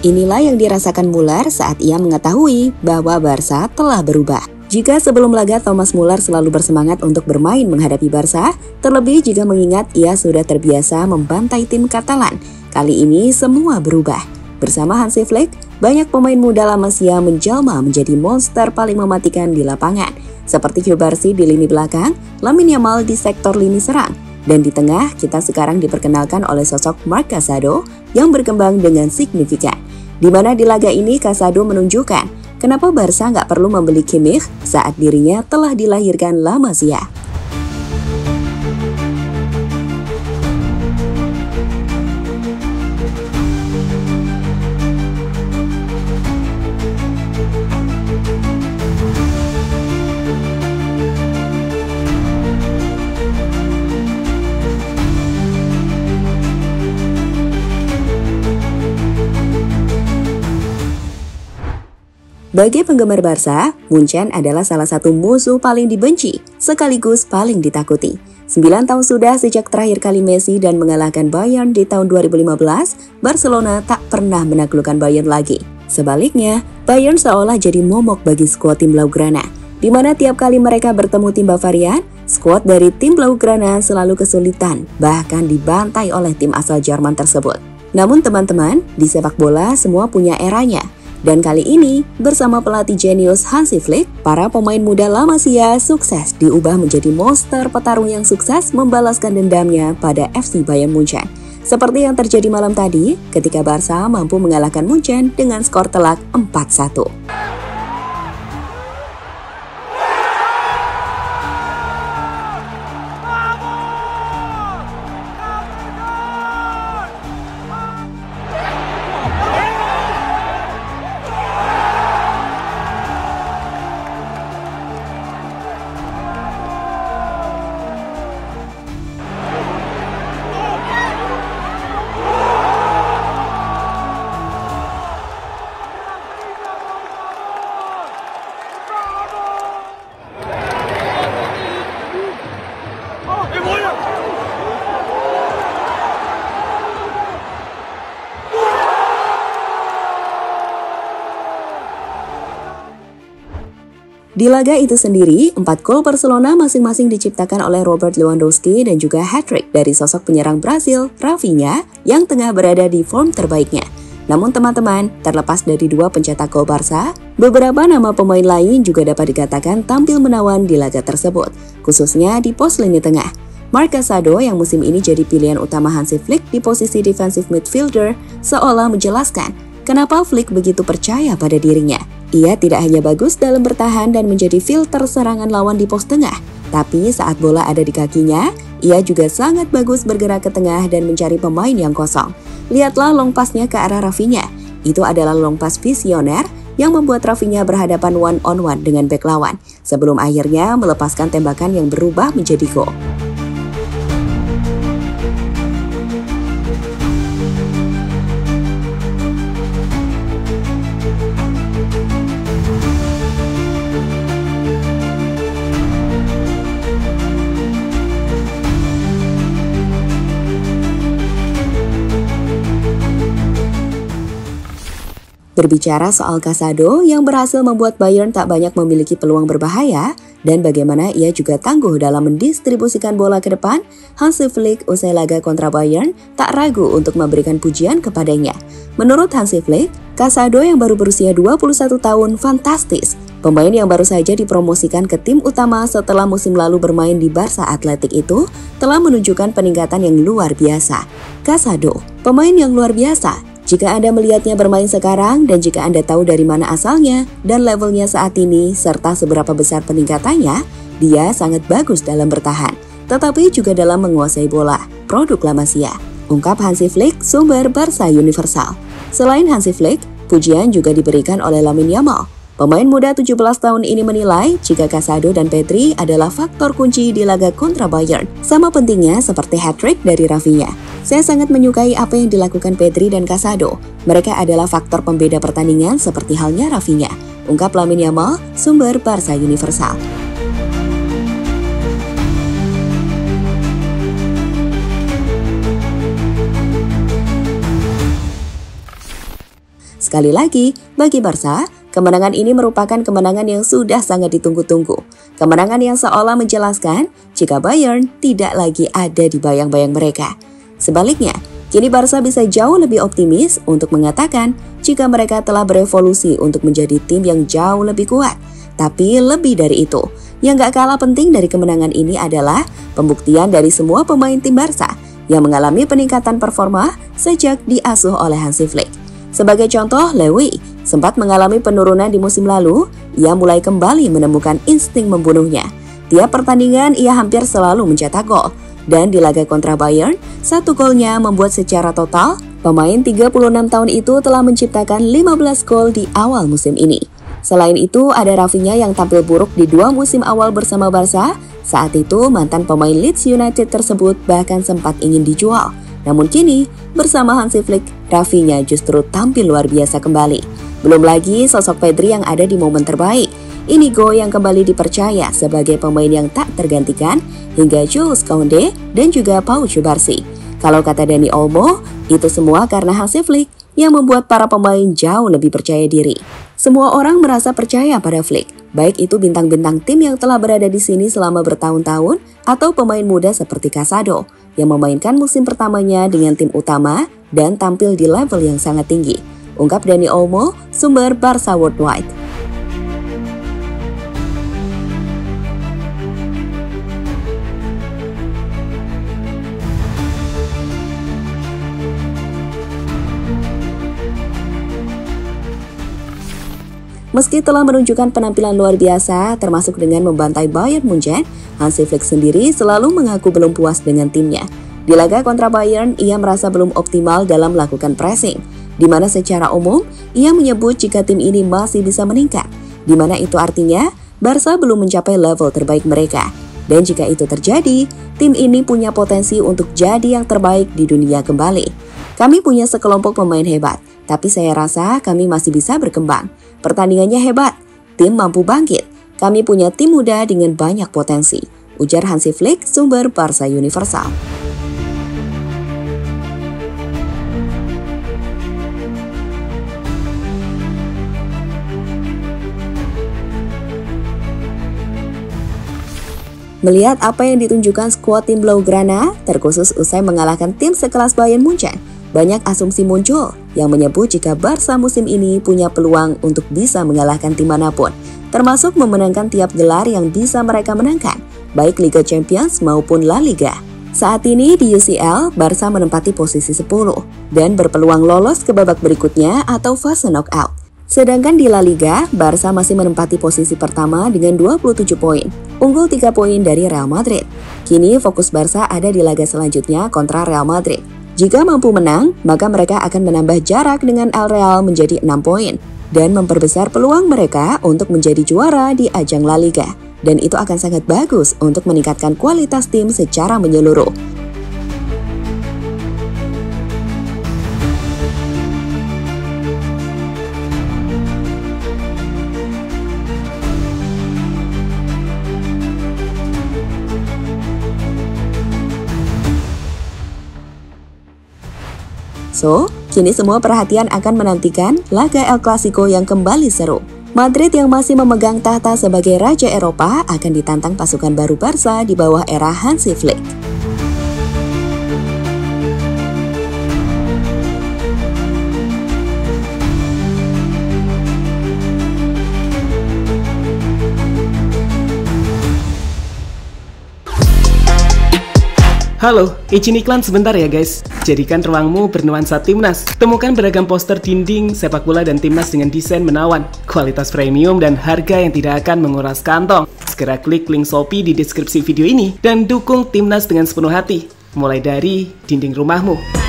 Inilah yang dirasakan Muller saat ia mengetahui bahwa Barca telah berubah. Jika sebelum laga Thomas Muller selalu bersemangat untuk bermain menghadapi Barca, terlebih jika mengingat ia sudah terbiasa membantai tim Katalan. Kali ini semua berubah. Bersama Hansi Flick, banyak pemain muda La Masia menjelma menjadi monster paling mematikan di lapangan. Seperti Cubarsí di lini belakang, Lamine Yamal di sektor lini serang. Dan di tengah, kita sekarang diperkenalkan oleh sosok Marc Casado yang berkembang dengan signifikan. Di mana di laga ini Casado menunjukkan kenapa Barca nggak perlu membeli Kimmich saat dirinya telah dilahirkan La Masia. Bagi penggemar Barca, Munchen adalah salah satu musuh paling dibenci, sekaligus paling ditakuti. 9 tahun sudah sejak terakhir kali Messi dan mengalahkan Bayern di tahun 2015, Barcelona tak pernah menaklukkan Bayern lagi. Sebaliknya, Bayern seolah jadi momok bagi skuad tim Blaugrana, di mana tiap kali mereka bertemu tim Bavarian, skuad dari tim Blaugrana selalu kesulitan, bahkan dibantai oleh tim asal Jerman tersebut. Namun teman-teman, di sepak bola semua punya eranya. Dan kali ini, bersama pelatih jenius Hansi Flick, para pemain muda La Masia sukses diubah menjadi monster petarung yang sukses membalaskan dendamnya pada FC Bayern Munchen. Seperti yang terjadi malam tadi, ketika Barca mampu mengalahkan Munchen dengan skor telak 4-1. Di laga itu sendiri, 4 gol Barcelona masing-masing diciptakan oleh Robert Lewandowski dan juga hat-trick dari sosok penyerang Brasil, Rafinha, yang tengah berada di form terbaiknya. Namun teman-teman, terlepas dari 2 pencetak gol Barca, beberapa nama pemain lain juga dapat dikatakan tampil menawan di laga tersebut, khususnya di pos lini tengah. Marc Casado yang musim ini jadi pilihan utama Hansi Flick di posisi defensive midfielder seolah menjelaskan kenapa Flick begitu percaya pada dirinya. Ia tidak hanya bagus dalam bertahan dan menjadi filter serangan lawan di pos tengah, tapi saat bola ada di kakinya, ia juga sangat bagus bergerak ke tengah dan mencari pemain yang kosong. Lihatlah long pass-nya ke arah Rafinha. Itu adalah long pass visioner yang membuat Rafinha berhadapan one-on-one dengan bek lawan, sebelum akhirnya melepaskan tembakan yang berubah menjadi gol. Berbicara soal Casado yang berhasil membuat Bayern tak banyak memiliki peluang berbahaya dan bagaimana ia juga tangguh dalam mendistribusikan bola ke depan, Hansi Flick usai laga kontra Bayern tak ragu untuk memberikan pujian kepadanya. Menurut Hansi Flick, Casado yang baru berusia 21 tahun fantastis. Pemain yang baru saja dipromosikan ke tim utama setelah musim lalu bermain di Barca Athletic itu telah menunjukkan peningkatan yang luar biasa. Casado, pemain yang luar biasa. Jika Anda melihatnya bermain sekarang dan jika Anda tahu dari mana asalnya dan levelnya saat ini serta seberapa besar peningkatannya, dia sangat bagus dalam bertahan, tetapi juga dalam menguasai bola. Produk La Masia, ungkap Hansi Flick, sumber Barca Universal. Selain Hansi Flick, pujian juga diberikan oleh Lamine Yamal. Pemain muda 17 tahun ini menilai jika Casado dan Pedri adalah faktor kunci di laga kontra Bayern, sama pentingnya seperti hat-trick dari Rafinha. Saya sangat menyukai apa yang dilakukan Pedri dan Casado. Mereka adalah faktor pembeda pertandingan seperti halnya Rafinha, ungkap Lamine Yamal, sumber Barca Universal. Sekali lagi, bagi Barca, kemenangan ini merupakan kemenangan yang sudah sangat ditunggu-tunggu. Kemenangan yang seolah menjelaskan jika Bayern tidak lagi ada di bayang-bayang mereka. Sebaliknya, kini Barca bisa jauh lebih optimis untuk mengatakan jika mereka telah berevolusi untuk menjadi tim yang jauh lebih kuat. Tapi lebih dari itu, yang gak kalah penting dari kemenangan ini adalah pembuktian dari semua pemain tim Barca yang mengalami peningkatan performa sejak diasuh oleh Hansi Flick. Sebagai contoh, Lewy sempat mengalami penurunan di musim lalu, ia mulai kembali menemukan insting membunuhnya. Tiap pertandingan ia hampir selalu mencetak gol, dan di laga kontra Bayern, 1 golnya membuat secara total, pemain 36 tahun itu telah menciptakan 15 gol di awal musim ini. Selain itu, ada Rafinha yang tampil buruk di 2 musim awal bersama Barca. Saat itu, mantan pemain Leeds United tersebut bahkan sempat ingin dijual. Namun kini, bersama Hansi Flick, Rafinha justru tampil luar biasa kembali. Belum lagi sosok Pedri yang ada di momen terbaik. Inigo yang kembali dipercaya sebagai pemain yang tak tergantikan, hingga Jules Koundé dan juga Pau Cubarsí. Kalau kata Dani Olmo, itu semua karena Hansi Flick yang membuat para pemain jauh lebih percaya diri. Semua orang merasa percaya pada Flick, baik itu bintang-bintang tim yang telah berada di sini selama bertahun-tahun atau pemain muda seperti Casado yang memainkan musim pertamanya dengan tim utama dan tampil di level yang sangat tinggi. Ungkap Dani Olmo, sumber Barca Worldwide. Meski telah menunjukkan penampilan luar biasa, termasuk dengan membantai Bayern Munchen, Hansi Flick sendiri selalu mengaku belum puas dengan timnya. Di laga kontra Bayern, ia merasa belum optimal dalam melakukan pressing, di mana secara umum, ia menyebut jika tim ini masih bisa meningkat, di mana itu artinya Barca belum mencapai level terbaik mereka. Dan jika itu terjadi, tim ini punya potensi untuk jadi yang terbaik di dunia kembali. Kami punya sekelompok pemain hebat, tapi saya rasa kami masih bisa berkembang. Pertandingannya hebat, tim mampu bangkit. Kami punya tim muda dengan banyak potensi, ujar Hansi Flick, sumber Barca Universal. Melihat apa yang ditunjukkan skuad tim Blaugrana, terkhusus usai mengalahkan tim sekelas Bayern Munchen, banyak asumsi muncul yang menyebut jika Barca musim ini punya peluang untuk bisa mengalahkan tim manapun, termasuk memenangkan tiap gelar yang bisa mereka menangkan, baik Liga Champions maupun La Liga. Saat ini di UCL, Barca menempati posisi 10 dan berpeluang lolos ke babak berikutnya atau fase knockout. Sedangkan di La Liga, Barca masih menempati posisi pertama dengan 27 poin, unggul 3 poin dari Real Madrid. Kini fokus Barca ada di laga selanjutnya kontra Real Madrid. Jika mampu menang, maka mereka akan menambah jarak dengan El Real menjadi 6 poin dan memperbesar peluang mereka untuk menjadi juara di ajang La Liga. Dan itu akan sangat bagus untuk meningkatkan kualitas tim secara menyeluruh. So, kini semua perhatian akan menantikan laga El Clasico yang kembali seru. Madrid yang masih memegang tahta sebagai Raja Eropa akan ditantang pasukan baru Barca di bawah era Hansi Flick. Halo, izin iklan sebentar ya guys. Jadikan ruangmu bernuansa timnas. Temukan beragam poster dinding, sepak bola dan timnas dengan desain menawan, kualitas premium dan harga yang tidak akan menguras kantong. Segera klik link Shopee di deskripsi video ini dan dukung timnas dengan sepenuh hati. Mulai dari dinding rumahmu.